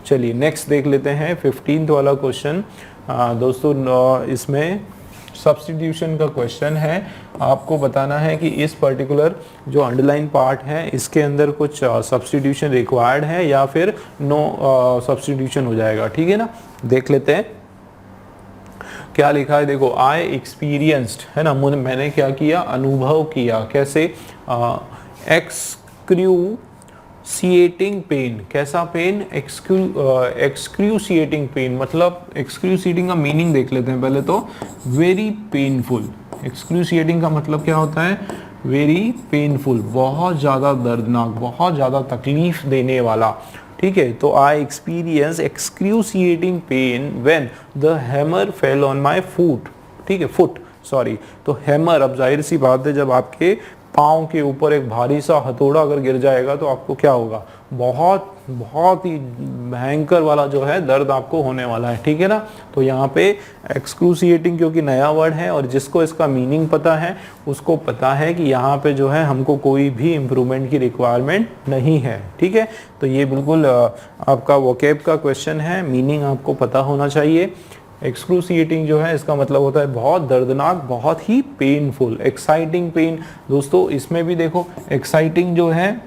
चलिए नेक्स्ट देख लेते हैं 15th वाला क्वेश्चन। दोस्तों इसमें सब्स्टिट्यूशन का क्वेश्चन है। आपको बताना है कि इस पर्टिकुलर जो अंडरलाइन पार्ट है इसके अंदर कुछ सब्स्टिट्यूशन रिक्वायर्ड है या फिर नो सब्स्टिट्यूशन हो जाएगा। ठीक है ना, देख लेते हैं क्या लिखा है। देखो, आई एक्सपीरियंस्ड है ना, मैंने क्या किया, अनुभव किया। कैसे, एक्सक्रूसिएटिंग पेन। कैसा पेन, एक्सक्रूसिएटिंग पेन। मतलब एक्सक्रूसिएटिंग का मीनिंग देख लेते हैं पहले तो, वेरी पेनफुल। एक्सक्रूसिएटिंग का मतलब क्या होता है, वेरी पेनफुल, बहुत ज़्यादा दर्दनाक, बहुत ज़्यादा तकलीफ देने वाला। ठीक है, तो I experience excruciating pain when the hammer fell on my foot. ठीक है, फुट सॉरी। तो हैमर, अब जाहिर सी बात है जब आपके पाँव के ऊपर एक भारी सा हथौड़ा अगर गिर जाएगा तो आपको क्या होगा, बहुत बहुत ही भयंकर वाला जो है दर्द आपको होने वाला है। ठीक है ना, तो यहाँ पे एक्सक्रूसिएटिंग क्योंकि नया वर्ड है और जिसको इसका मीनिंग पता है उसको पता है कि यहाँ पे जो है हमको कोई भी इम्प्रूवमेंट की रिक्वायरमेंट नहीं है। ठीक है, तो ये बिल्कुल आपका वोकैब का क्वेश्चन है, मीनिंग आपको पता होना चाहिए। एक्सक्रूसिएटिंग जो है इसका मतलब होता है बहुत दर्दनाक, बहुत ही पेनफुल। एक्साइटिंग पेन, दोस्तों इसमें भी देखो एक्साइटिंग जो है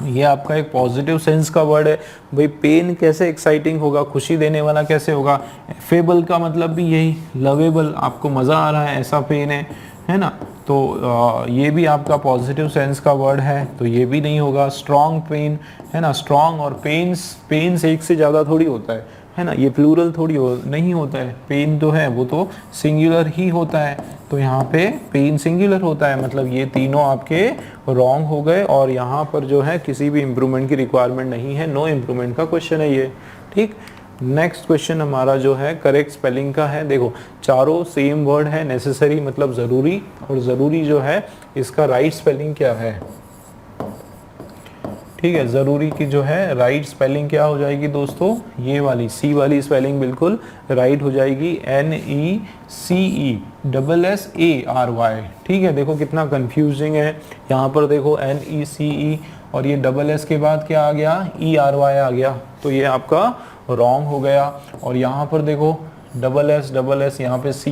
ये आपका एक पॉजिटिव सेंस का वर्ड है। भाई पेन कैसे एक्साइटिंग होगा, खुशी देने वाला कैसे होगा। फेबल का मतलब भी यही, लवेबल, आपको मज़ा आ रहा है ऐसा पेन है ना। तो ये भी आपका पॉजिटिव सेंस का वर्ड है, तो ये भी नहीं होगा। स्ट्रॉन्ग पेन है ना, स्ट्रॉन्ग और पेन्स एक से ज़्यादा थोड़ी होता है ना, ये प्लूरल थोड़ी नहीं होता है। पेन जो है वो तो सिंगुलर ही होता है, तो यहाँ पे पेन सिंगुलर होता है, मतलब ये तीनों आपके रॉन्ग हो गए और यहाँ पर जो है किसी भी इम्प्रूवमेंट की रिक्वायरमेंट नहीं है, नो इम्प्रूवमेंट का क्वेश्चन है ये। ठीक, नेक्स्ट क्वेश्चन हमारा जो है करेक्ट स्पेलिंग का है। देखो चारों सेम वर्ड है, नेसेसरी मतलब ज़रूरी, और ज़रूरी जो है इसका राइट स्पेलिंग क्या है। ठीक है, ज़रूरी की जो है राइट स्पेलिंग क्या हो जाएगी दोस्तों, ये वाली सी वाली स्पेलिंग बिल्कुल राइट हो जाएगी, NECESSARY। ठीक है, देखो कितना कंफ्यूजिंग है, यहाँ पर देखो NECE और ये डबल एस के बाद क्या आ गया, ERY आ गया, तो ये आपका रॉन्ग हो गया। और यहाँ पर देखो डबल एस यहाँ पे C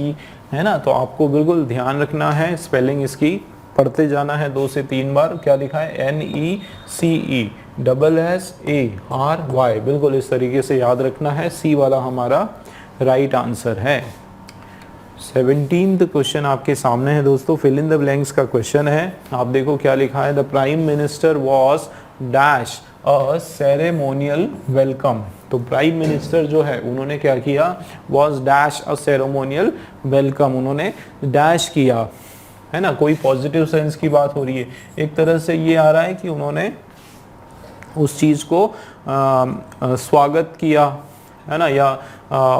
है ना, तो आपको बिल्कुल ध्यान रखना है, स्पेलिंग इसकी पढ़ते जाना है 2 से 3 बार। क्या लिखा है, NECESSARY, बिल्कुल इस तरीके से याद रखना है। सी वाला हमारा राइट आंसर है। 17th क्वेश्चन आपके सामने है दोस्तों, फिल इन द ब्लैंक्स का क्वेश्चन है। आप देखो क्या लिखा है, the prime minister was dash a ceremonial welcome. तो प्राइम मिनिस्टर जो है उन्होंने क्या किया, was dash a ceremonial welcome, उन्होंने डैश किया है ना, कोई पॉजिटिव सेंस की बात हो रही है। एक तरह से ये आ रहा है कि उन्होंने उस चीज़ को स्वागत किया है ना, या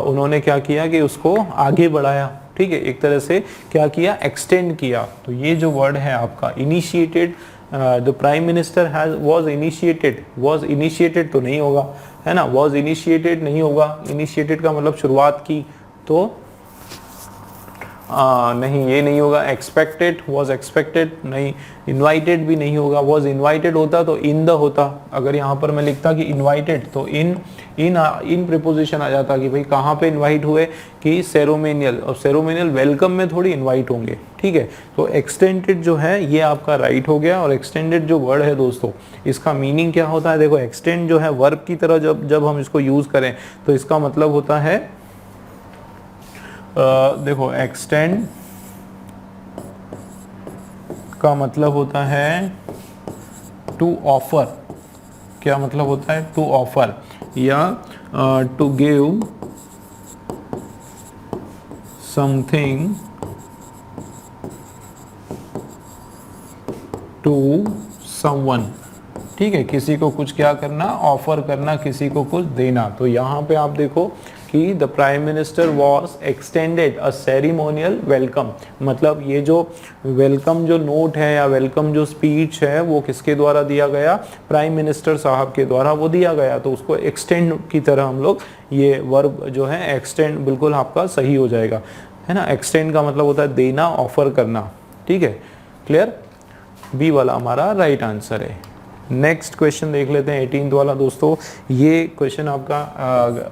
उन्होंने क्या किया कि उसको आगे बढ़ाया। ठीक है, एक तरह से क्या किया, एक्सटेंड किया। तो ये जो वर्ड है आपका initiated, the prime minister has was initiated तो नहीं होगा है ना, वॉज इनिशिएटेड नहीं होगा। इनिशिएटेड का मतलब शुरुआत की, तो नहीं ये नहीं होगा। एक्सपेक्टेड, वॉज एक्सपेक्टेड नहीं। इनवाइटेड भी नहीं होगा, वॉज इनवाइटेड होता तो इन द होता। अगर यहाँ पर मैं लिखता कि इनवाइटेड तो इन प्रीपोजिशन आ जाता कि भाई कहाँ पे इनवाइट हुए, कि सेरेमोनियल, और सेरेमोनियल वेलकम में थोड़ी इनवाइट होंगे। ठीक है, तो एक्सटेंडेड जो है ये आपका राइट हो गया। और एक्सटेंडेड जो वर्ड है दोस्तों इसका मीनिंग क्या होता है, देखो एक्सटेंड जो है वर्ब की तरह जब हम इसको यूज करें तो इसका मतलब होता है, देखो एक्सटेंड का मतलब होता है टू ऑफर। क्या मतलब होता है, टू ऑफर, या to give something to someone. ठीक है, किसी को कुछ क्या करना, ऑफर करना, किसी को कुछ देना। तो यहाँ पे आप देखो कि the prime minister was extended a ceremonial welcome, मतलब ये जो वेलकम जो नोट है या वेलकम जो स्पीच है वो किसके द्वारा दिया गया, प्राइम मिनिस्टर साहब के द्वारा वो दिया गया। तो उसको एक्सटेंड की तरह हम लोग, ये वर्ब जो है एक्सटेंड बिल्कुल आपका सही हो जाएगा है ना। एक्सटेंड का मतलब होता है देना, ऑफर करना। ठीक है, क्लियर, बी वाला हमारा राइट आंसर है। नेक्स्ट क्वेश्चन देख लेते हैं 18th वाला दोस्तों। ये क्वेश्चन आपका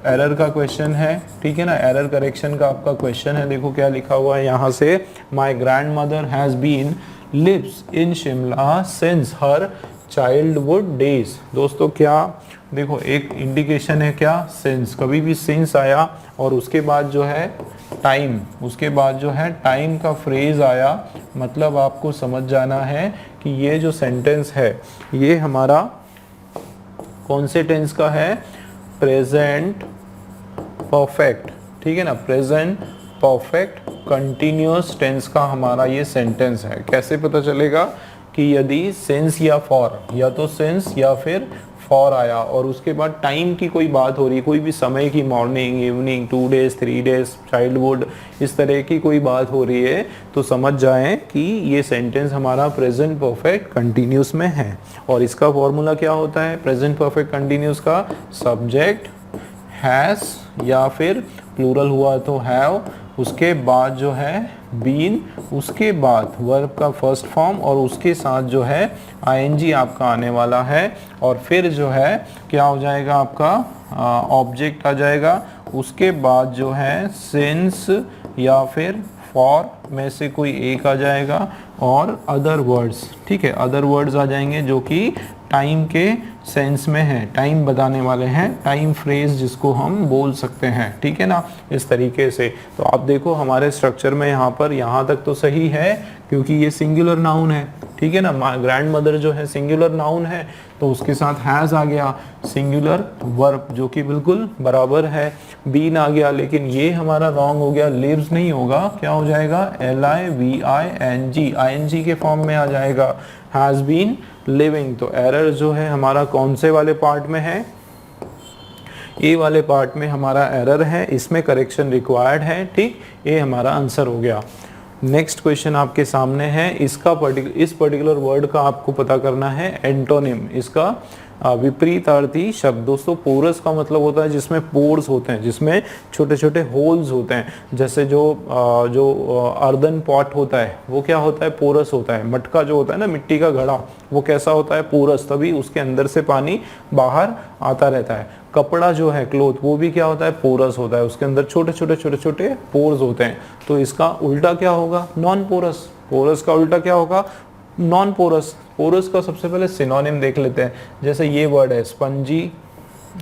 एरर का क्वेश्चन है, ठीक है ना, एरर करेक्शन का आपका क्वेश्चन है। देखो क्या लिखा हुआ है यहाँ से, my grand mother has been lives in Shimla since her childhood days. दोस्तों क्या, देखो एक इंडिकेशन है क्या, सिंस, कभी भी सिंस आया और उसके बाद जो है टाइम, उसके बाद जो है टाइम का फ्रेज आया, मतलब आपको समझ जाना है कि ये जो सेंटेंस है ये हमारा कौन से टेंस का है, प्रेजेंट परफेक्ट, ठीक है ना, प्रेजेंट परफेक्ट कंटिन्यूअस टेंस का हमारा ये सेंटेंस है। कैसे पता चलेगा कि यदि सिंस या फॉर, या तो सिंस या फिर फॉर आया और उसके बाद टाइम की कोई बात हो रही है, कोई भी समय की, morning, evening, 2 days, 3 days, childhood, इस तरह की कोई बात हो रही है, तो समझ जाएं कि ये सेंटेंस हमारा प्रेजेंट परफेक्ट कंटिन्यूस में है। और इसका फॉर्मूला क्या होता है प्रेजेंट परफेक्ट कंटिन्यूस का, सब्जेक्ट हैज या फिर प्लूरल हुआ तो हैव, उसके बाद जो है बीन, उसके बाद वर्ब का फर्स्ट फॉर्म और उसके साथ जो है आईएनजी आपका आने वाला है, और फिर जो है क्या हो जाएगा आपका ऑब्जेक्ट आ जाएगा, उसके बाद जो है सिंस या फिर फॉर में से कोई एक आ जाएगा और अदर वर्ड्स, ठीक है, अदर वर्ड्स आ जाएंगे जो कि टाइम के सेंस में है, टाइम बताने वाले हैं, टाइम फ्रेज जिसको हम बोल सकते हैं, ठीक है ना, इस तरीके से। तो आप देखो हमारे स्ट्रक्चर में यहाँ पर यहाँ तक तो सही है क्योंकि ये सिंगुलर नाउन है, ठीक है ना, ग्रैंड मदर जो है सिंगुलर नाउन है, तो उसके साथ हैज़ आ गया, सिंगुलर वर्ब जो कि बिल्कुल बराबर है, बीन आ गया, लेकिन ये हमारा रॉन्ग हो गया, लिव्स नहीं होगा, क्या हो जाएगा, LIVING, ING के फॉर्म में आ जाएगा, हैज़ बीन लिविंग। तो एरर जो है हमारा कौन से वाले पार्ट में है, ए वाले पार्ट में हमारा एरर है, इसमें करेक्शन रिक्वायर्ड है, ठीक, ये हमारा आंसर हो गया। नेक्स्ट क्वेश्चन आपके सामने है, इसका इस पर्टिकुलर वर्ड का आपको पता करना है एंटोनिम, इसका विपरीतार्थी शब्द। दोस्तों पोरस का मतलब होता है जिसमें पोर्स होते हैं, जिसमें छोटे छोटे होल्स होते हैं, जैसे जो अर्दन पॉट होता है वो क्या होता है, पोरस होता है। मटका जो होता है ना, मिट्टी का घड़ा, वो कैसा होता है, पोरस, तभी उसके अंदर से पानी बाहर आता रहता है। कपड़ा जो है, क्लोथ, वो भी क्या होता है, पोरस होता है, उसके अंदर छोटे छोटे छोटे छोटे पोर्स होते हैं। तो इसका उल्टा क्या होगा, नॉन पोरस। पोरस का उल्टा क्या होगा, नॉन पोरस। पोरस का सबसे पहले सिनोनिम देख लेते हैं, जैसे ये वर्ड है स्पंजी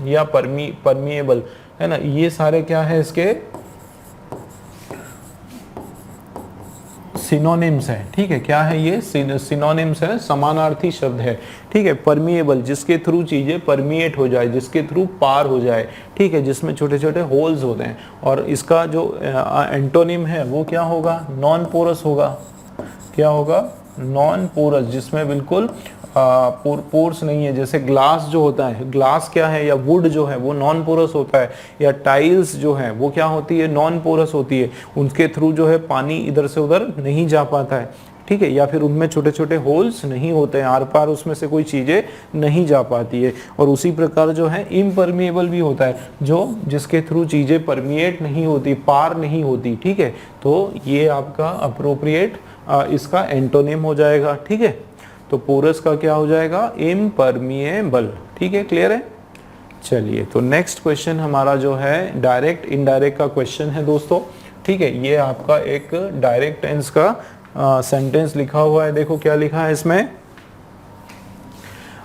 या परमिएबल, है ना, ये सारे क्या है इसके सिनोनिम्स है, ठीक है, क्या है ये सिनोनिम्स है, समानार्थी शब्द है, ठीक है। परमिएबल जिसके थ्रू चीजें परमिएट हो जाए, जिसके थ्रू पार हो जाए, ठीक है, जिसमें छोटे छोटे होल्स होते हैं। और इसका जो एंटोनिम है वो क्या होगा, नॉन पोरस होगा, क्या होगा, नॉन पोरस, जिसमें बिल्कुल पोर्स नहीं है। जैसे ग्लास जो होता है, ग्लास क्या है, या वुड जो है वो नॉन पोरस होता है, या टाइल्स जो है वो क्या होती है, नॉन पोरस होती है, उनके थ्रू जो है पानी इधर से उधर नहीं जा पाता है, ठीक है, या फिर उनमें छोटे छोटे होल्स नहीं होते हैं, आर पार उसमें से कोई चीजें नहीं जा पाती है। और उसी प्रकार जो है इम्परमिएबल भी होता है, जो जिसके थ्रू चीजें परमिएट नहीं होती, पार नहीं होती, ठीक है। तो ये आपका अप्रोप्रिएट इसका एंटोनिम हो जाएगा, ठीक है। तो पोरस का क्या हो जाएगा, इम्परमिएबल, ठीक है, क्लियर है। चलिए तो नेक्स्ट क्वेश्चन हमारा जो है डायरेक्ट इनडायरेक्ट का क्वेश्चन है दोस्तों, ठीक है। ये आपका एक डायरेक्ट टेंस का सेंटेंस लिखा हुआ है, देखो क्या लिखा है इसमें,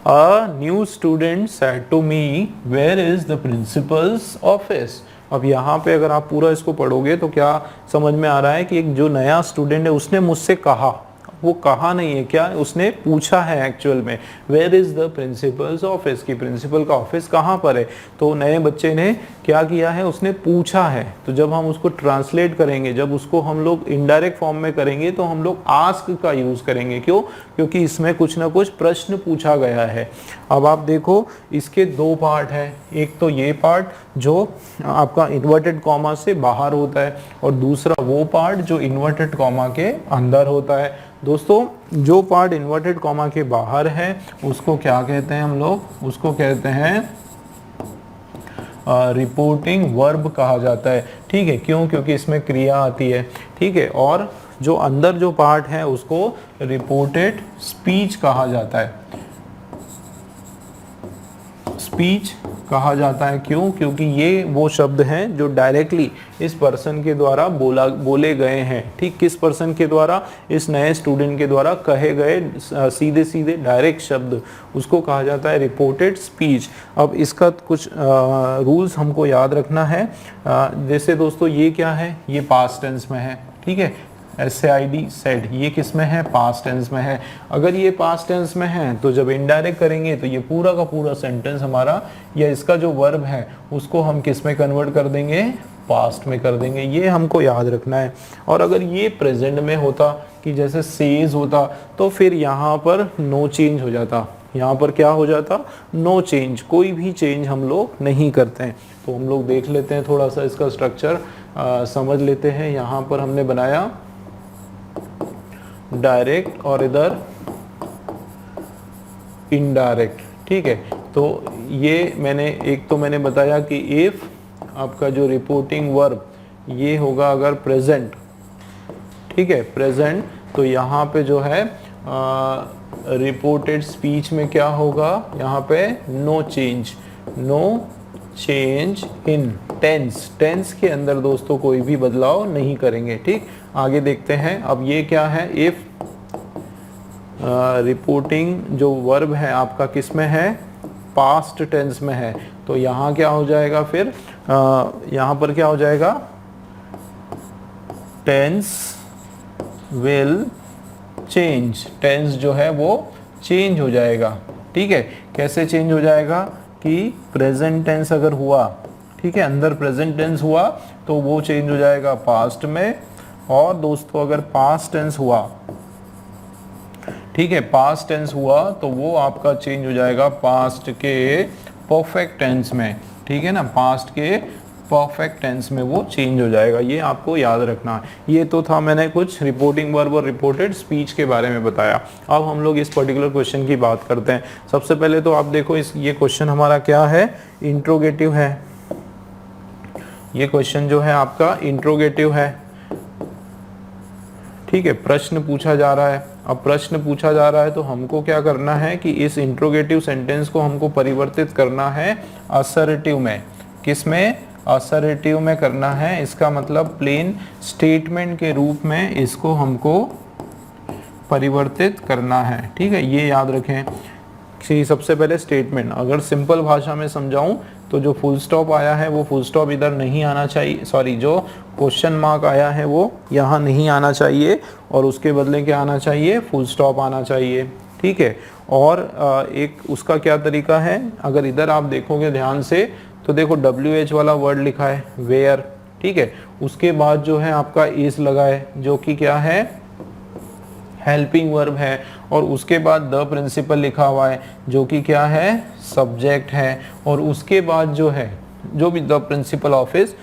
a new student said to me where is the principal's office. अब यहाँ पे अगर आप पूरा इसको पढ़ोगे तो क्या समझ में आ रहा है कि एक जो नया स्टूडेंट है उसने मुझसे कहा, वो कहा नहीं है, क्या उसने पूछा है एक्चुअल में, where is the principal's office, की प्रिंसिपल का ऑफिस कहाँ पर है। तो नए बच्चे ने क्या किया है, उसने पूछा है। तो जब हम उसको ट्रांसलेट करेंगे, जब उसको हम लोग इनडायरेक्ट फॉर्म में करेंगे तो हम लोग आस्क का यूज करेंगे, क्यों, क्योंकि इसमें कुछ ना कुछ प्रश्न पूछा गया है। अब आप देखो इसके दो पार्ट है, एक तो ये पार्ट जो आपका इन्वर्टेड कॉमा से बाहर होता है, और दूसरा वो पार्ट जो इन्वर्टेड कॉमा के अंदर होता है। दोस्तों जो पार्ट इन्वर्टेड कॉमा के बाहर है उसको क्या कहते हैं हम लोग, उसको कहते हैं रिपोर्टिंग वर्ब कहा जाता है, ठीक है, क्यों, क्योंकि इसमें क्रिया आती है, ठीक है। और जो अंदर जो पार्ट है उसको रिपोर्टेड स्पीच कहा जाता है, स्पीच कहा जाता है। क्यों? क्योंकि ये वो शब्द हैं जो डायरेक्टली इस पर्सन के द्वारा बोले गए हैं। ठीक, किस पर्सन के द्वारा? इस नए स्टूडेंट के द्वारा कहे गए सीधे सीधे डायरेक्ट शब्द, उसको कहा जाता है रिपोर्टेड स्पीच। अब इसका कुछ रूल्स हमको याद रखना है। जैसे दोस्तों ये क्या है? ये पास्ट टेंस में है। ठीक है, SAID सेड, ये किस में है? पास्ट टेंस में है। अगर ये पास्ट टेंस में है तो जब इनडायरेक्ट करेंगे तो ये पूरा का पूरा सेंटेंस हमारा या इसका जो वर्ब है उसको हम किस में कन्वर्ट कर देंगे? पास्ट में कर देंगे। ये हमको याद रखना है। और अगर ये प्रेजेंट में होता कि जैसे सेज होता तो फिर यहाँ पर नो चेंज हो जाता। यहाँ पर क्या हो जाता? नो चेंज, कोई भी चेंज हम लोग नहीं करते हैं। तो हम लोग देख लेते हैं, थोड़ा सा इसका स्ट्रक्चर समझ लेते हैं। यहाँ पर हमने बनाया डायरेक्ट और इधर इनडायरेक्ट। ठीक है, तो ये मैंने बताया कि इफ आपका जो रिपोर्टिंग वर्ब ये होगा अगर प्रेजेंट, ठीक है, प्रेजेंट, तो यहाँ पे जो है रिपोर्टेड स्पीच में क्या होगा? यहाँ पे no change in tense. Tense के अंदर दोस्तों कोई भी बदलाव नहीं करेंगे। ठीक, आगे देखते हैं। अब ये क्या है? इफ रिपोर्टिंग जो वर्ब है आपका किस में है? पास्ट टेंस में है। तो यहाँ क्या हो जाएगा फिर? यहाँ पर क्या हो जाएगा? Tense will change. टेंस जो है वो चेंज हो जाएगा। ठीक है, कैसे चेंज हो जाएगा? कि प्रेजेंट टेंस अगर हुआ, ठीक है, अंदर प्रेजेंट टेंस हुआ तो वो चेंज हो जाएगा पास्ट में। और दोस्तों अगर पास्ट टेंस हुआ, ठीक है, पास्ट टेंस हुआ तो वो आपका चेंज हो जाएगा पास्ट के परफेक्ट टेंस में। ठीक है ना, पास्ट के परफेक्ट टेंस में वो चेंज हो जाएगा। ये आपको याद रखना है। ये तो था, मैंने कुछ रिपोर्टिंग वर्ब और रिपोर्टेड स्पीच के बारे में बताया। अब हम लोग इस पर्टिकुलर क्वेश्चन की बात करते हैं। सबसे पहले तो आप देखो ये क्वेश्चन हमारा क्या है? इंट्रोगेटिव है। ये क्वेश्चन जो है आपका इंट्रोगेटिव है। ठीक है, प्रश्न पूछा जा रहा है। अब प्रश्न पूछा जा रहा है तो हमको क्या करना है कि इस इंट्रोगेटिव सेंटेंस को हमको परिवर्तित करना है असर्टिव में। किस में? असर्टिव में करना है। इसका मतलब प्लेन स्टेटमेंट के रूप में इसको हमको परिवर्तित करना है। ठीक है, ये याद रखें कि सबसे पहले स्टेटमेंट, अगर सिंपल भाषा में समझाऊं तो जो फुल स्टॉप आया है वो फुल स्टॉप इधर नहीं आना चाहिए, सॉरी, जो क्वेश्चन मार्क आया है वो यहाँ नहीं आना चाहिए और उसके बदले क्या आना चाहिए? फुल स्टॉप आना चाहिए। ठीक है, और एक उसका क्या तरीका है? अगर इधर आप देखोगे ध्यान से तो देखो WH वाला वर्ड लिखा है वेयर। ठीक है, उसके बाद जो है आपका इज लगा है जो कि क्या है? हेल्पिंग वर्ब है। और उसके बाद द प्रिंसिपल लिखा हुआ है जो कि क्या है? सब्जेक्ट है। और उसके बाद जो है जो भी द प्रिंसिपल ऑफिस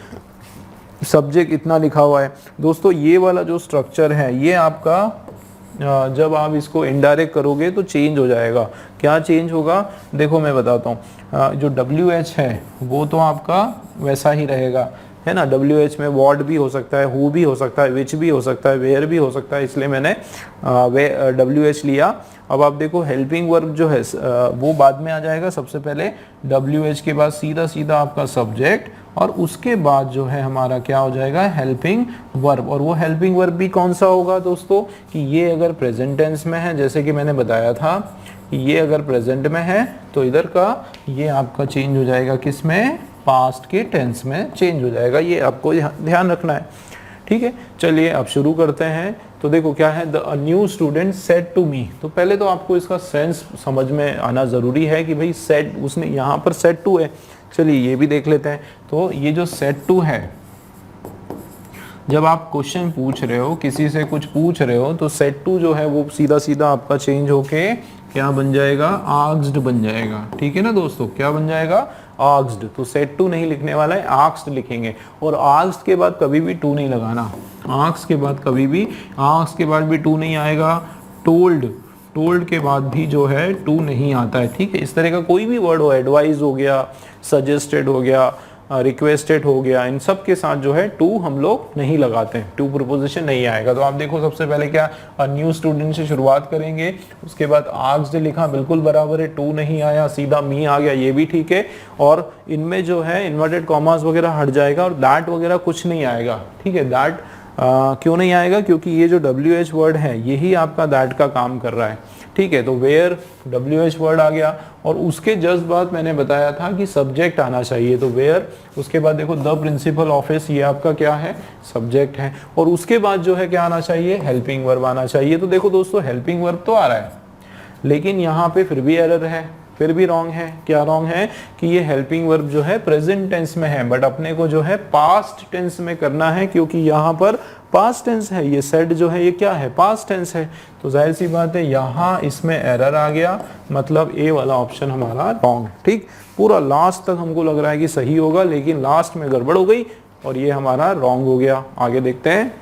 सब्जेक्ट इतना लिखा हुआ है। दोस्तों ये वाला जो स्ट्रक्चर है ये आपका जब आप इसको इनडायरेक्ट करोगे तो चेंज हो जाएगा। क्या चेंज होगा? देखो मैं बताता हूँ। जो WH है वो तो आपका वैसा ही रहेगा, है ना। WH में वॉट भी हो सकता है, हु भी हो सकता है, विच भी हो सकता है, वेयर भी हो सकता है, इसलिए मैंने WH लिया। अब आप देखो हेल्पिंग वर्ब जो है वो बाद में आ जाएगा। सबसे पहले WH के बाद सीधा सीधा आपका सब्जेक्ट और उसके बाद जो है हमारा क्या हो जाएगा? Helping verb. और वो हेल्पिंग वर्ब भी कौन सा होगा दोस्तों? कि ये अगर प्रेजेंट टेंस में है, जैसे कि मैंने बताया था कि ये अगर प्रेजेंट में है तो इधर का ये आपका चेंज हो जाएगा किस में? पास्ट के टेंस में चेंज हो जाएगा। ये आपको ध्यान रखना है। ठीक है, चलिए अब शुरू करते हैं। तो देखो क्या है? The new student said to me. तो पहले तो आपको इसका सेंस समझ में आना जरूरी है कि भाई सेड, उसने यहाँ पर सेड टू है। चलिए ये भी देख लेते हैं। तो ये जो सेड टू है, जब आप क्वेश्चन पूछ रहे हो, किसी से कुछ पूछ रहे हो, तो सेड टू जो है वो सीधा सीधा आपका चेंज होके क्या बन जाएगा? आस्क्ड बन जाएगा। ठीक है ना दोस्तों, क्या बन जाएगा? आस्क्ड। तो सेड टू नहीं लिखने वाला है, आस्क्ड लिखेंगे। और आस्क्ड के बाद कभी भी टू नहीं लगाना। आस्क्ड के बाद कभी भी, आस्क्ड के बाद भी टू नहीं आएगा। टोल्ड, टोल्ड के बाद भी जो है टू नहीं आता है। ठीक है, इस तरह का कोई भी वर्ड हो, एडवाइस हो गया, सजेस्टेड हो गया, रिक्वेस्टेड हो गया, इन सब के साथ जो है टू हम लोग नहीं लगाते हैं, टू प्रीपोजिशन नहीं आएगा। तो आप देखो सबसे पहले क्या न्यू स्टूडेंट से शुरुआत करेंगे, उसके बाद आस्क्ड लिखा बिल्कुल बराबर है, टू नहीं आया, सीधा मी आ गया, ये भी ठीक है। और इनमें जो है इन्वर्टेड कॉमास वगैरह हट जाएगा और दैट वगैरह कुछ नहीं आएगा, ठीक है। दैट क्यों नहीं आएगा, क्योंकि ये जो WH वर्ड है यही आपका दैट का काम कर रहा है, ठीक है। तो वेयर WH वर्ड आ गया और उसके जस्ट बाद मैंने बताया था कि सब्जेक्ट आना चाहिए, तो वेयर, उसके बाद देखो द प्रिंसिपल ऑफिस, ये आपका क्या है, सब्जेक्ट है। और उसके बाद जो है क्या आना चाहिए, हेल्पिंग वर्ब आना चाहिए। तो देखो दोस्तों हेल्पिंग वर्ब तो आ रहा है, लेकिन यहाँ पे फिर भी एरर है, फिर भी रॉन्ग है। क्या रॉन्ग है कि ये हेल्पिंग वर्ब जो है प्रेजेंट टेंस में है, बट अपने को जो है पास्ट टेंस में करना है, क्योंकि यहाँ पर पास्ट टेंस है, ये सेड जो है ये क्या है, पास्ट टेंस है। तो जाहिर सी बात है यहाँ इसमें एरर आ गया, मतलब ए वाला ऑप्शन हमारा रॉन्ग, ठीक। पूरा लास्ट तक हमको लग रहा है कि सही होगा, लेकिन लास्ट में गड़बड़ हो गई और ये हमारा रॉन्ग हो गया। आगे देखते हैं।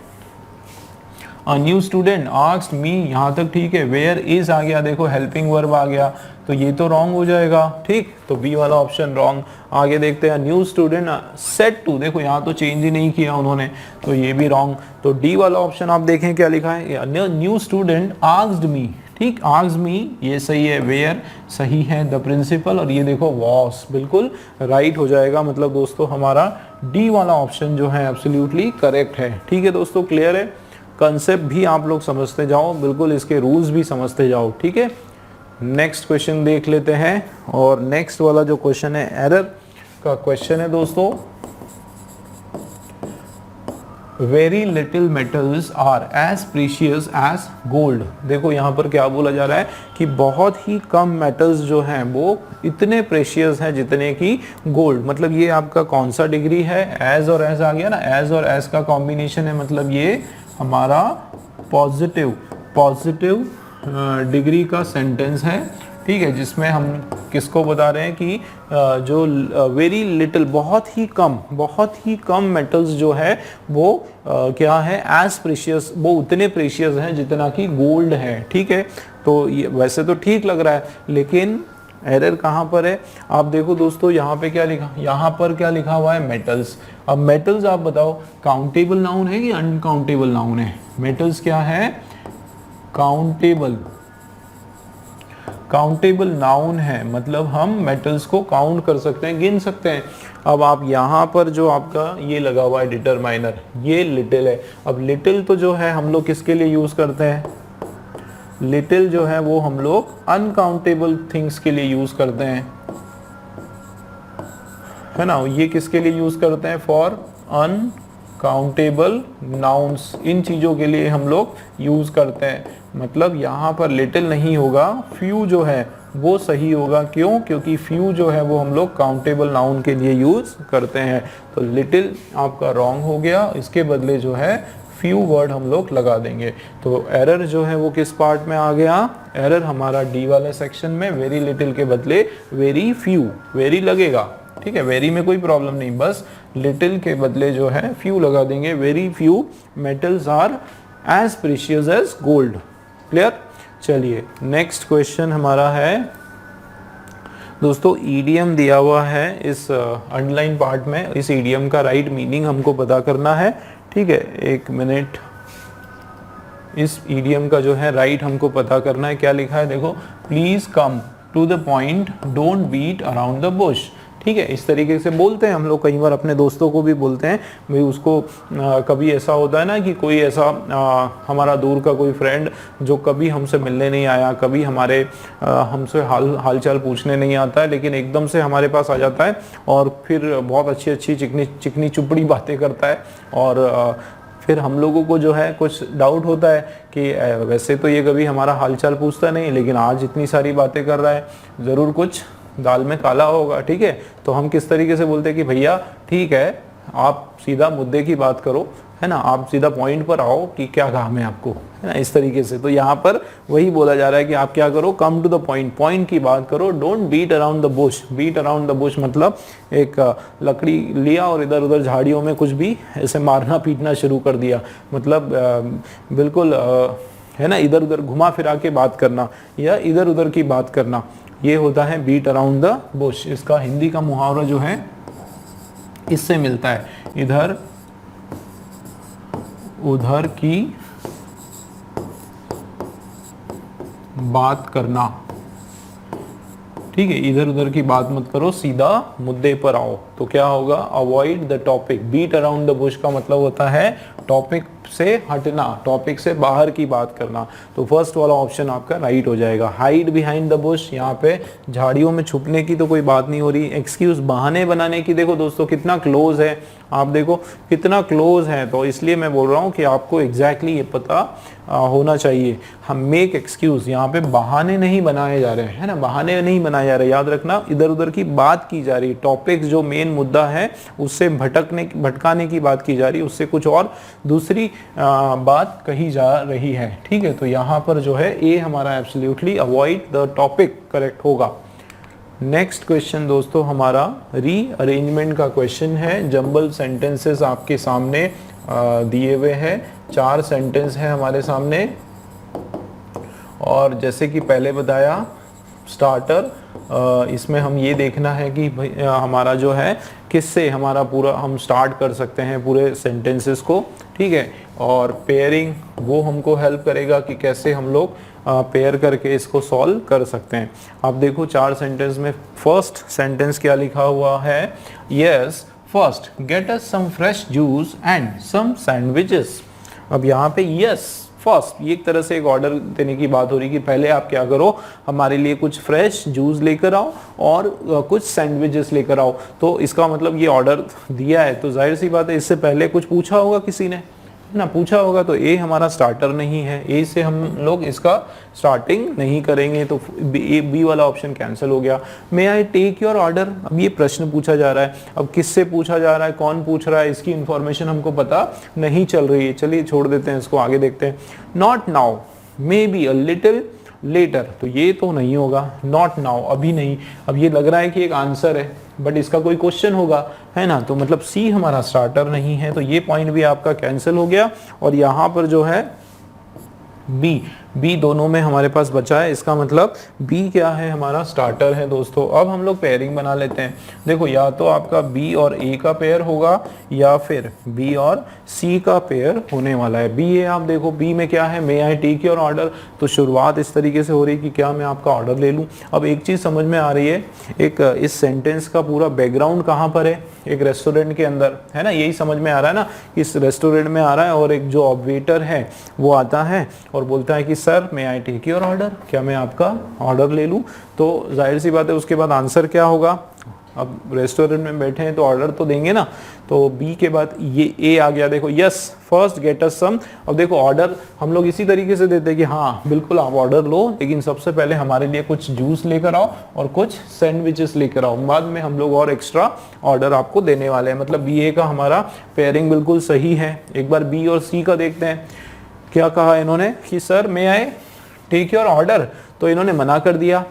A new student asked me, यहाँ तक ठीक है। Where is आ गया, देखो हेल्पिंग वर्ब आ गया, तो ये तो रॉन्ग हो जाएगा, ठीक। तो बी वाला ऑप्शन रॉन्ग। आगे देखते हैं। न्यू स्टूडेंट सेड टू, देखो यहाँ तो चेंज ही नहीं किया उन्होंने, तो ये भी रॉन्ग। तो डी वाला ऑप्शन आप देखें क्या लिखा है, न्यू स्टूडेंट आस्क्ड मी, ठीक, आस्क्ड मी ये सही है, वेयर सही है, द प्रिंसिपल, और ये देखो वॉस बिल्कुल राइट हो जाएगा। मतलब दोस्तों हमारा डी वाला ऑप्शन जो है एब्सोल्युटली करेक्ट है, ठीक है दोस्तों। क्लियर है, कंसेप्ट भी आप लोग समझते जाओ, बिल्कुल इसके रूल्स भी समझते जाओ, ठीक है। नेक्स्ट क्वेश्चन देख लेते हैं, और नेक्स्ट वाला जो क्वेश्चन है एरर का क्वेश्चन है दोस्तों। Very little metals are as precious as gold. देखो यहाँ पर क्या बोला जा रहा है कि बहुत ही कम मेटल्स जो हैं वो इतने प्रेशियस हैं जितने की गोल्ड। मतलब ये आपका कौन सा डिग्री है, एज और एज आ गया ना, एज और एज का कॉम्बिनेशन है, मतलब ये हमारा पॉजिटिव डिग्री का सेंटेंस है, ठीक है, जिसमें हम किसको बता रहे हैं कि जो वेरी लिटिल बहुत ही कम मेटल्स जो है वो क्या है, एज प्रेशियस, वो उतने प्रेशियस हैं जितना कि गोल्ड है, ठीक है। तो ये वैसे तो ठीक लग रहा है, लेकिन एरर कहाँ पर है, आप देखो दोस्तों यहाँ पे क्या लिखा, यहाँ पर क्या लिखा हुआ है, मेटल्स। अब मेटल्स आप बताओ काउंटेबल नाउन है कि अनकाउंटेबल नाउन है। मेटल्स क्या है, काउंटेबल नाउन है, मतलब हम मेटल्स को काउंट कर सकते हैं, गिन सकते हैं। अब आप यहाँ पर जो आपका ये लगा हुआ है डिटरमाइनर, ये लिटिल है। अब लिटिल तो जो है हम लोग किसके लिए यूज करते हैं, लिटिल जो है वो हम लोग अनकाउंटेबल थिंग्स के लिए यूज करते हैं, है ना। ये किसके लिए यूज करते हैं, फॉर अनकाउंटेबल नाउन्स, इन चीजों के लिए हम लोग यूज करते हैं। मतलब यहाँ पर लिटिल नहीं होगा, फ्यू जो है वो सही होगा। क्यों, क्योंकि फ्यू जो है वो हम लोग काउंटेबल नाउन के लिए यूज करते हैं। तो लिटिल आपका रॉन्ग हो गया, इसके बदले जो है फ्यू वर्ड हम लोग लगा देंगे। तो एरर जो है वो किस पार्ट में आ गया, एरर हमारा डी वाले सेक्शन में, वेरी लिटिल के बदले वेरी फ्यू, वेरी लगेगा, ठीक है, वेरी में कोई प्रॉब्लम नहीं, बस लिटिल के बदले जो है फ्यू लगा देंगे। Very few metals are as precious as gold. Clear. चलिए नेक्स्ट क्वेश्चन हमारा है दोस्तों, ईडियम दिया हुआ है इस अंडरलाइन पार्ट में। इस ईडियम का राइट मीनिंग हमको पता करना है, ठीक है, एक मिनट। इस ईडियम का जो है राइट हमको पता करना है। क्या लिखा है देखो, please come to the point, don't beat around the bush, ठीक है। इस तरीके से बोलते हैं हम लोग, कई बार अपने दोस्तों को भी बोलते हैं भाई, उसको कभी ऐसा होता है ना कि कोई ऐसा हमारा दूर का कोई फ्रेंड जो कभी हमसे मिलने नहीं आया, कभी हमारे हमसे हालचाल पूछने नहीं आता है, लेकिन एकदम से हमारे पास आ जाता है और फिर बहुत अच्छी चिकनी चुपड़ी बातें करता है, और फिर हम लोगों को जो है कुछ डाउट होता है कि वैसे तो ये कभी हमारा हालचाल पूछता नहीं, लेकिन आज इतनी सारी बातें कर रहा है, ज़रूर कुछ दाल में काला होगा, ठीक है। तो हम किस तरीके से बोलते हैं कि भैया ठीक है, आप सीधा मुद्दे की बात करो, है ना, आप सीधा पॉइंट पर आओ कि क्या काम है आपको, है ना, इस तरीके से। तो यहाँ पर वही बोला जा रहा है कि आप क्या करो, come to the point, point की बात करो, don't beat around the bush. Beat around the bush मतलब एक लकड़ी लिया और इधर उधर झाड़ियों में कुछ भी ऐसे मारना पीटना शुरू कर दिया, मतलब बिल्कुल है ना, इधर उधर घुमा फिरा के बात करना या इधर उधर की बात करना, ये होता है बीट अराउंड द बुश। इसका हिंदी का मुहावरा जो है इससे मिलता है, इधर उधर की बात करना, ठीक है, इधर उधर की बात मत करो, सीधा मुद्दे पर आओ। तो क्या होगा, avoid the topic, beat around the bush का मतलब होता है टॉपिक से हटना, टॉपिक से बाहर की बात करना। तो फर्स्ट वाला ऑप्शन आपका राइट हो जाएगा। हाइड बिहाइंड द बुश, यहाँ पे झाड़ियों में छुपने की तो कोई बात नहीं हो रही। एक्सक्यूज, बहाने बनाने की, देखो दोस्तों कितना क्लोज है, आप देखो कितना क्लोज है, तो इसलिए मैं बोल रहा हूँ कि आपको एग्जैक्टली ये पता होना चाहिए। हम मेक एक्सक्यूज, यहाँ पे बहाने नहीं बनाए जा रहे हैं ना, बहाने नहीं बनाए जा रहे, याद रखना, इधर उधर की बात की जा रही, टॉपिक जो मेन मुद्दा है उससे भटकाने की बात की जा रही, उससे कुछ और दूसरी बात कही जा रही है, ठीक है। तो यहाँ पर जो है ए हमारा absolutely avoid the topic correct होगा। नेक्स्ट क्वेश्चन दोस्तों हमारा रीअरेंजमेंट का क्वेश्चन है। जंबल सेंटेंसेस आपके सामने दिए हुए हैं, 4 सेंटेंस है हमारे सामने, और जैसे कि पहले बताया स्टार्टर, इसमें हम ये देखना है कि हमारा जो है किससे हमारा पूरा हम स्टार्ट कर सकते हैं पूरे सेंटेंसेस को, ठीक है। और पेयरिंग वो हमको हेल्प करेगा कि कैसे हम लोग पेयर करके इसको सॉल्व कर सकते हैं। आप देखो 4 सेंटेंस में फर्स्ट सेंटेंस क्या लिखा हुआ है, yes first get us some fresh juice and some sandwiches. अब यहाँ पे यस फर्स्ट, ये एक तरह से एक ऑर्डर देने की बात हो रही कि पहले आप क्या करो, हमारे लिए कुछ फ्रेश जूस लेकर आओ और कुछ सैंडविचेस लेकर आओ। तो इसका मतलब ये ऑर्डर दिया है, तो जाहिर सी बात है इससे पहले कुछ पूछा होगा किसी ने ना, पूछा होगा, तो ए हमारा स्टार्टर नहीं है, ए से हम लोग इसका स्टार्टिंग नहीं करेंगे, तो बी वाला ऑप्शन कैंसिल हो गया। मे आई टेक योर ऑर्डर, अब ये प्रश्न पूछा जा रहा है, अब किससे पूछा जा रहा है, कौन पूछ रहा है, इसकी इंफॉर्मेशन हमको पता नहीं चल रही है, चलिए छोड़ देते हैं इसको, आगे देखते हैं। Not now, maybe a little letter, तो ये तो नहीं होगा, नॉट नाउ अभी नहीं। अब ये लग रहा है कि एक आंसर है बट इसका कोई क्वेश्चन होगा, है ना, तो मतलब सी हमारा स्टार्टर नहीं है, तो ये पॉइंट भी आपका कैंसिल हो गया। और यहाँ पर जो है बी दोनों में हमारे पास बचा है, इसका मतलब बी क्या है, हमारा स्टार्टर है दोस्तों। अब हम लोग पेयरिंग बना लेते हैं। देखो या तो आपका बी और ए का पेयर होगा या फिर बी और सी का पेयर होने वाला है। बी है, आप देखो बी में क्या है, मे आई टेक योर ऑर्डर, तो शुरुआत इस तरीके से हो रही है कि क्या मैं आपका ऑर्डर ले लूँ। अब एक चीज़ समझ में आ रही है, एक इस सेंटेंस का पूरा बैकग्राउंड कहाँ पर है, एक रेस्टोरेंट के अंदर है ना, यही समझ में आ रहा है ना, इस रेस्टोरेंट में आ रहा है और एक जो वेटर है वो आता है और बोलता है कि sir may I take your order, क्या मैं आपका ऑर्डर ले लूं। तो जाहिर सी बात है उसके बाद आंसर क्या होगा, अब रेस्टोरेंट में बैठे हैं तो ऑर्डर तो देंगे ना, तो बी के बाद ये ए आ गया, देखो यस फर्स्ट गेट अस सम। अब देखो ऑर्डर हम लोग इसी तरीके से देते हैं कि हाँ बिल्कुल आप ऑर्डर लो, लेकिन सबसे पहले हमारे लिए कुछ जूस लेकर आओ और कुछ सैंडविचेस लेकर आओ, बाद में हम लोग और एक्स्ट्रा ऑर्डर आपको देने वाले हैं। मतलब बी ए का हमारा पेयरिंग बिल्कुल सही है। एक बार बी और सी का देखते हैं, क्या कहा इन्होंने कि sir may I take your order, तो इन्होंने मना कर दिया,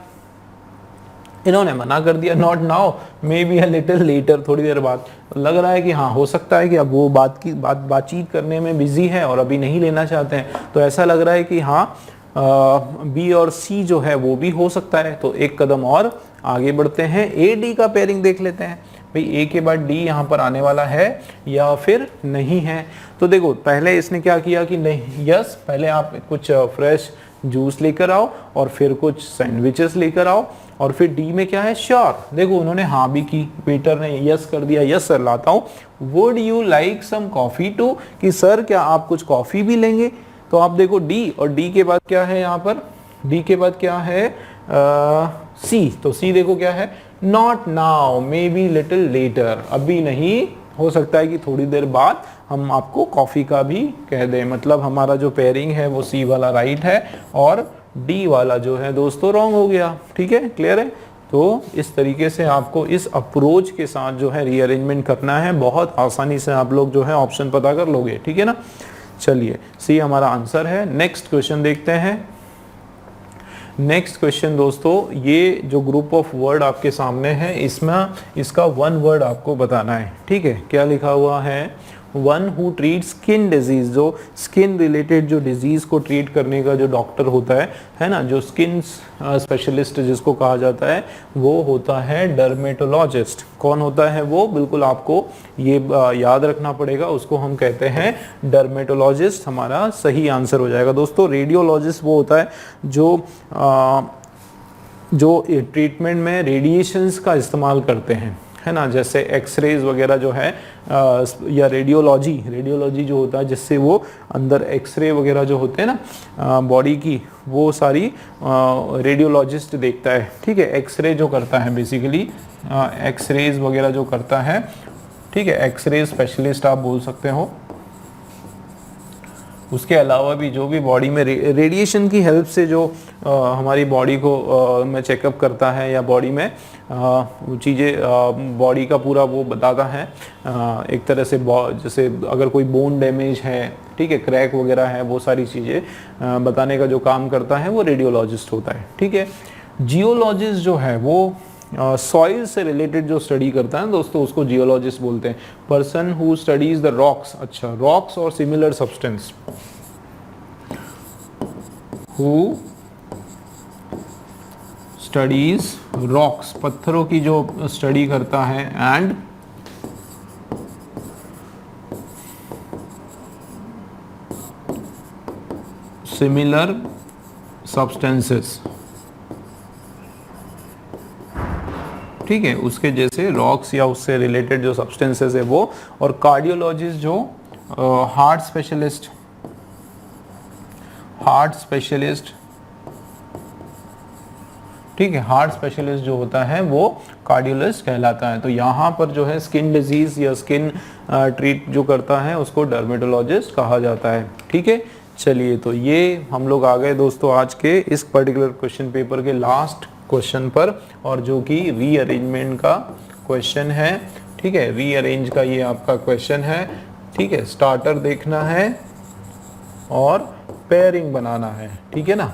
not now maybe a little later, थोड़ी देर बाद। लग रहा है कि हाँ हो सकता है कि अब वो बातचीत करने में बिजी है और अभी नहीं लेना चाहते हैं, तो ऐसा लग रहा है कि हाँ बी और सी जो है वो भी हो सकता है। तो एक कदम और आगे बढ़ते हैं, ए डी का पेयरिंग देख लेते हैं, भाई ए के बाद डी यहाँ पर आने वाला है या फिर नहीं है। तो देखो पहले इसने क्या किया कि नहीं, यस पहले आप कुछ फ्रेश जूस लेकर आओ और फिर कुछ सैंडविचेस लेकर आओ, और फिर डी में क्या है, श्योर, देखो उन्होंने हाँ भी की, वेटर ने यस कर दिया, यस सर लाता हूँ। Would you like some coffee too, कि सर क्या आप कुछ कॉफी भी लेंगे। तो आप देखो डी, और डी के बाद क्या है यहाँ पर, डी के बाद क्या है सी, तो सी देखो क्या है, not now may be little letter, अभी नहीं, हो सकता है कि थोड़ी देर बाद हम आपको कॉफी का भी कह दें। मतलब हमारा जो पेयरिंग है वो सी वाला राइट है और डी वाला जो है दोस्तों रॉन्ग हो गया, ठीक है, क्लियर है। तो इस तरीके से आपको इस अप्रोच के साथ जो है रीअरेंजमेंट करना है, बहुत आसानी से आप लोग जो है ऑप्शन पता कर लोगे, ठीक है ना। चलिए सी हमारा आंसर है। नेक्स्ट क्वेश्चन देखते हैं। नेक्स्ट क्वेश्चन दोस्तों, ये जो ग्रुप ऑफ वर्ड आपके सामने है इसमें इसका वन वर्ड आपको बताना है, ठीक है। क्या लिखा हुआ है, one who treat skin disease, जो स्किन रिलेटेड जो डिजीज को ट्रीट करने का जो डॉक्टर होता है ना, जो स्किन स्पेशलिस्ट जिसको कहा जाता है वो होता है डर्मेटोलॉजिस्ट। कौन होता है वो? बिल्कुल आपको ये याद रखना पड़ेगा, उसको हम कहते हैं डर्मेटोलॉजिस्ट। हमारा सही आंसर हो जाएगा दोस्तों। रेडियोलॉजिस्ट वो होता है जो ट्रीटमेंट में रेडिएशंस का इस्तेमाल करते हैं, है ना, जैसे एक्सरेज वगैरह जो है या रेडियोलॉजी जो होता है, जिससे वो अंदर एक्सरे वगैरह जो होते हैं ना बॉडी की, वो सारी रेडियोलॉजिस्ट देखता है। ठीक है, एक्सरे जो करता है बेसिकली, एक्सरेज वगैरह जो करता है, ठीक है, एक्सरे स्पेशलिस्ट आप बोल सकते हो। उसके अलावा भी जो भी बॉडी में रेडिएशन की हेल्प से जो हमारी बॉडी को में चेकअप करता है, या बॉडी में चीज़ें बॉडी का पूरा वो बताता है, एक तरह से जैसे अगर कोई बोन डैमेज है, ठीक है, क्रैक वगैरह है, वो सारी चीज़ें बताने का जो काम करता है वो रेडियोलॉजिस्ट होता है। ठीक है, जियोलॉजिस्ट जो है वो सॉइल से रिलेटेड जो स्टडी करता है दोस्तों, उसको जियोलॉजिस्ट बोलते हैं। Person who studies the rocks, अच्छा, रॉक्स और similar substance, who studies rocks, पत्थरों की जो स्टडी करता है, एंड सिमिलर सब्सटेंसेस, ठीक है, उसके जैसे रॉक्स या उससे रिलेटेड जो सब्सटेंसेस है वो। और कार्डियोलॉजिस्ट जो हार्ट स्पेशलिस्ट, ठीक है, हार्ट स्पेशलिस्ट जो होता है वो कार्डियोलॉजिस्ट कहलाता है। तो यहाँ पर जो है स्किन डिजीज या स्किन ट्रीट जो करता है उसको डर्मेटोलॉजिस्ट कहा जाता है। ठीक है, चलिए, तो ये हम लोग आ गए दोस्तों आज के इस पर्टिकुलर क्वेश्चन पेपर के लास्ट क्वेश्चन पर, और जो कि रीअरेंजमेंट का क्वेश्चन है। ठीक है, रीअरेंज का ये आपका क्वेश्चन है। ठीक है, स्टार्टर देखना है और पेयरिंग बनाना है। ठीक है ना,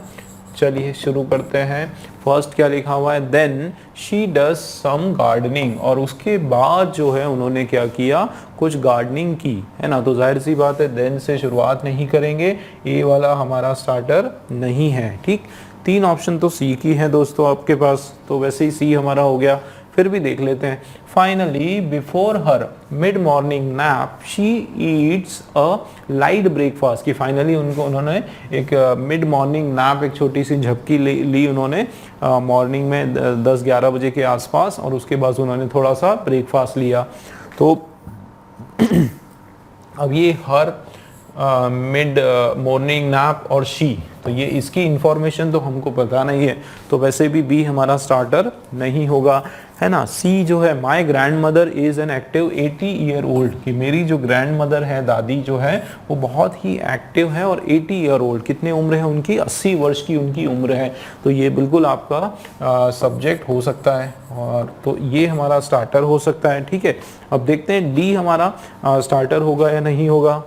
चलिए शुरू करते हैं। फर्स्ट क्या लिखा हुआ है? Then she does some gardening, और उसके बाद जो है उन्होंने क्या किया, कुछ गार्डनिंग की, है ना। तो जाहिर सी बात है देन से शुरुआत नहीं करेंगे, ये वाला हमारा स्टार्टर नहीं है। ठीक, 3 ऑप्शन तो सी की है दोस्तों आपके पास, तो वैसे ही सी हमारा हो गया। फिर भी देख लेते हैं। Finally before her mid morning nap she Yeats a light breakfast, की फाइनली उन्होंने एक मिड मॉर्निंग नैप, एक छोटी सी झपकी ली उन्होंने मॉर्निंग में 10-11 बजे के आसपास, और उसके बाद उन्होंने थोड़ा सा ब्रेकफास्ट लिया। तो अब ये हर मिड मॉर्निंग नैप और शी, तो ये इसकी इंफॉर्मेशन तो हमको पता नहीं है, तो वैसे भी बी हमारा स्टार्टर नहीं होगा, है ना। सी जो है, माई grand mother is an active 80 year old, कि मेरी जो ग्रैंड मदर है, दादी जो है, वो बहुत ही एक्टिव है, और 80 ईयर ओल्ड, कितने उम्र है उनकी? 80 वर्ष की उनकी उम्र है। तो ये बिल्कुल आपका सब्जेक्ट हो सकता है, और तो ये हमारा स्टार्टर हो सकता है। ठीक है, अब देखते हैं डी हमारा स्टार्टर होगा या नहीं होगा।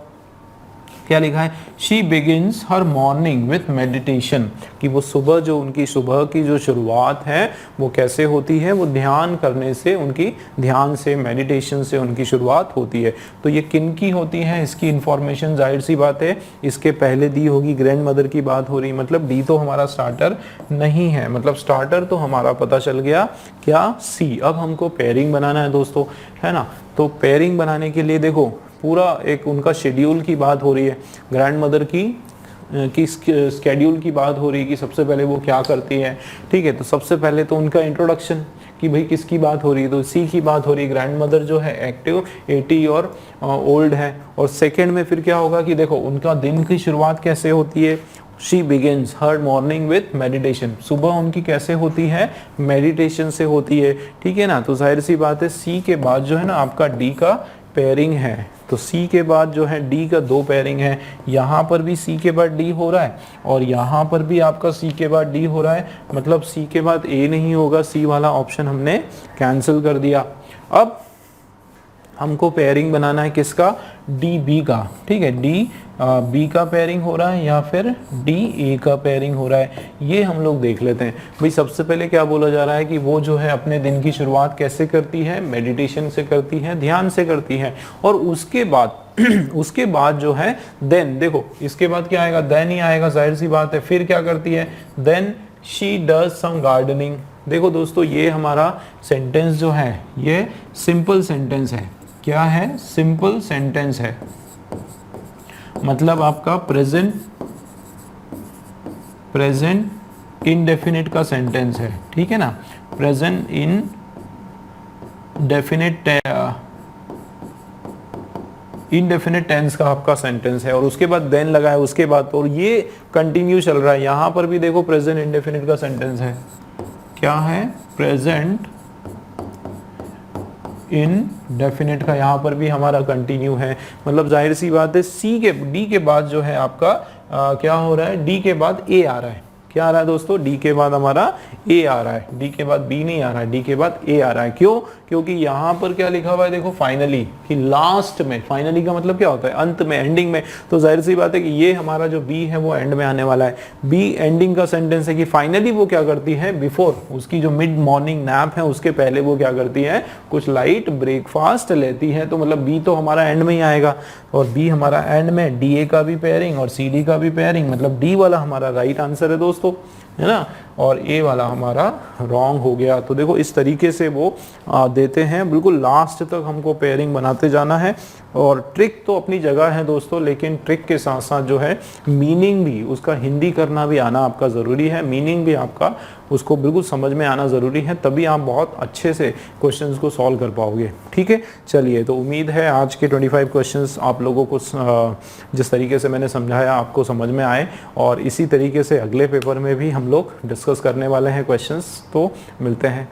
क्या लिखा है? She begins her morning with meditation, कि वो सुबह जो उनकी सुबह की जो शुरुआत है वो कैसे होती है? वो ध्यान करने से, उनकी ध्यान से, मेडिटेशन से उनकी शुरुआत होती है। तो ये किन की होती है, इसकी इंफॉर्मेशन जाहिर सी बात है इसके पहले दी होगी, ग्रैंड मदर की बात हो रही, मतलब डी तो हमारा स्टार्टर नहीं है, मतलब स्टार्टर तो हमारा पता चल गया क्या? सी। अब हमको पेयरिंग बनाना है दोस्तों, है ना। तो पेयरिंग बनाने के लिए देखो पूरा एक उनका शेड्यूल की बात हो रही है, ग्रैंड मदर की स्केड्यूल की बात हो रही है कि सबसे पहले वो क्या करती है। ठीक है, तो सबसे पहले तो उनका इंट्रोडक्शन, कि भाई किसकी बात हो रही है, तो सी की बात हो रही है। ग्रैंड मदर जो है एक्टिव 80 और ओल्ड है। और सेकंड में फिर क्या होगा कि देखो उनका दिन की शुरुआत कैसे होती है। She begins her morning with meditation, सुबह उनकी कैसे होती है? मेडिटेशन से होती है। ठीक है ना, तो जाहिर सी बात है सी के बाद जो है ना आपका डी का पेयरिंग है, तो सी के बाद जो है डी का 2 पेयरिंग है। यहाँ पर भी सी के बाद डी हो रहा है, और यहाँ पर भी आपका सी के बाद डी हो रहा है, मतलब सी के बाद ए नहीं होगा, सी वाला ऑप्शन हमने कैंसिल कर दिया। अब हमको पेयरिंग बनाना है किसका, डी बी का, ठीक है, डी बी का पेयरिंग हो रहा है या फिर डी ए का पेयरिंग हो रहा है, ये हम लोग देख लेते हैं। भाई सबसे पहले क्या बोला जा रहा है कि वो जो है अपने दिन की शुरुआत कैसे करती है, मेडिटेशन से करती है, ध्यान से करती है, और उसके बाद उसके बाद जो है देन, देखो इसके बाद क्या आएगा, देन ही आएगा, जाहिर सी बात है। फिर क्या करती है, then she does some gardening. देखो दोस्तों ये हमारा सेंटेंस जो है ये सिंपल सेंटेंस है। क्या है, सिंपल सेंटेंस है, मतलब आपका प्रेजेंट इनडेफिनिट का सेंटेंस है, ठीक है ना, प्रेजेंट इनडेफिनिट टेंस का आपका सेंटेंस है, और उसके बाद देन लगा है, उसके बाद, और ये कंटिन्यू चल रहा है। यहां पर भी देखो प्रेजेंट इनडेफिनिट का सेंटेंस है। क्या है, प्रेजेंट इनडेफिनिट का यहां पर भी हमारा कंटिन्यू है, मतलब जाहिर सी बात है डी के बाद जो है आपका क्या हो रहा है, डी के बाद ए आ रहा है। क्या आ रहा है दोस्तों, डी के बाद हमारा ए आ रहा है, डी के बाद बी नहीं आ रहा है, डी के बाद ए आ रहा है। क्यों, क्योंकि यहां पर क्या लिखा हुआ है, देखो फाइनली, कि लास्ट में, फाइनली का मतलब क्या होता है, अंत में, एंडिंग में, तो जाहिर सी बात है कि ये हमारा जो बी है वो एंड में आने वाला है। बी एंडिंग का सेंटेंस है कि फाइनली वो क्या करती है, बिफोर उसकी जो मिड मॉर्निंग नैप है उसके पहले वो क्या करती है, कुछ लाइट ब्रेकफास्ट लेती है। तो मतलब बी तो हमारा एंड में ही आएगा, और बी हमारा एंड में, डी ए का भी पेयरिंग और सी डी का भी पेयरिंग, मतलब डी वाला हमारा राइट आंसर है दोस्तों, है ना, और ए वाला हमारा रॉन्ग हो गया। तो देखो इस तरीके से वो देते हैं, बिल्कुल लास्ट तक हमको पेयरिंग बनाते जाना है। और ट्रिक तो अपनी जगह है दोस्तों, लेकिन ट्रिक के साथ साथ जो है मीनिंग भी, उसका हिंदी करना भी आना आपका ज़रूरी है, मीनिंग भी आपका उसको बिल्कुल समझ में आना ज़रूरी है, तभी आप बहुत अच्छे से क्वेश्चंस को सॉल्व कर पाओगे, ठीक है। चलिए, तो उम्मीद है आज के 25 क्वेश्चंस आप लोगों को जिस तरीके से मैंने समझाया आपको समझ में आए, और इसी तरीके से अगले पेपर में भी हम लोग डिस्कस करने वाले हैं क्वेश्चंस। तो मिलते हैं।